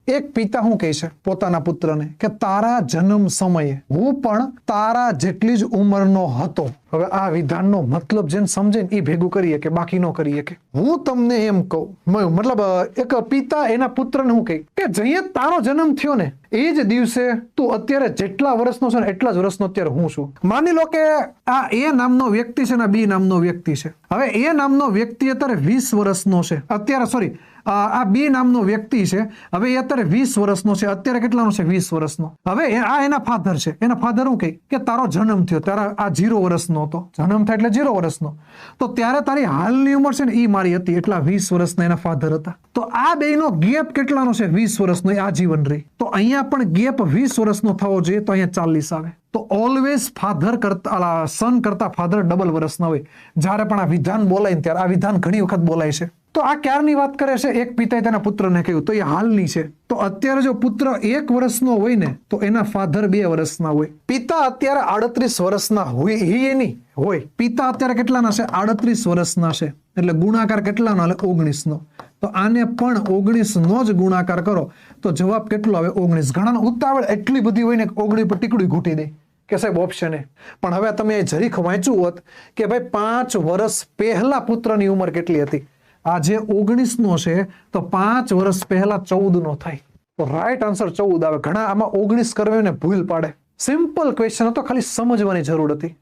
એક પિતા શું કહે છે પોતાના પુત્રને કે તારા જન્મ સમયે હું પણ તારા જેટલી જ ઉંમરનો હતો. હવે આ વિધાનનો મતલબ જેને સમજે ને એ ભેગું કરીએ કે બાકી ન કરીએ. કે હું તમને એમ કહું, મતલબ એક પિતા એના પુત્રને શું કહે કે જઈએ તારો જન્મ થયો ને એ જ દિવસે તું અત્યારે જેટલા વર્ષનો છે ને એટલા જ વર્ષનો અત્યારે હું છું. માની લો કે આ એ નામનો વ્યક્તિ છે ને બી નામનો વ્યક્તિ છે. હવે એ નામનો વ્યક્તિ અત્યારે 20 વર્ષનો છે અત્યારે, સોરી આ બી નામનો વ્યક્તિ છે. હવે એ અત્યારે 20 વર્ષનો છે. અત્યારે કેટલાનો છે? 20 વર્ષનો. હવે આ એના ફાધર છે. એના ફાધર શું કહે કે તારો જન્મ થયો ત્યારે આ 0 વર્ષનો હતો. જન્મ થાય એટલે 0 વર્ષનો. તો ત્યારે તારી હાલની ઉંમર છે ને એ મારી હતી, એટલા 20 વર્ષના એના ફાધર હતા. તો આ બેયનો ગેપ કેટલાનો છે? 20 વર્ષનો. એ આજીવન રહી. તો અહીંયા પણ ગેપ 20 વર્ષનો થવો જોઈએ, તો અહીંયા 40 આવે. તો ઓલવેઝ ફાધર કરતા સન કરતા ફાધર ડબલ વર્ષના હોય. જ્યારે પણ આ વિધાન બોલાય ને ત્યારે આ વિધાન ઘણી વખત બોલાય છે. તો આ ક્યારની વાત કરે છે? એક પિતાએ તેના પુત્રને કહ્યું, તો એ હાલની છે. તો અત્યારે જો પુત્ર 1 વર્ષનો હોય ને તો એના ફાધર 2 વર્ષના હોય. પિતા અત્યારે 38 વર્ષના હોય એની હોય. પિતા અત્યારે કેટલાના છે? 38 વર્ષના છે. એટલે ગુણાકાર કેટલાનો? એટલે 19 નો. તો આને પણ 19 નો જ ગુણાકાર કરો તો જવાબ કેટલો આવે? 19. ઘણાનો ઉતાવળ એટલી બધી હોય ને 19 પર ટીકડી ઘૂંટી દે કે સાહેબ ઓપ્શન એ. પણ હવે તમે જરીક વાંચ્યું હોત કે ભાઈ 5 વર્ષ પહેલા પુત્રની ઉંમર કેટલી હતી? આજે 19 નો છે તો 5 વર્ષ પહેલા 14 નો થાય. તો રાઈટ આન્સર 14 આવે. ઘણા આમાં 19 કરવે ને ભૂલ પાડે. સિમ્પલ ક્વેશ્ચન હતો, ખાલી સમજવાની જરૂર હતી.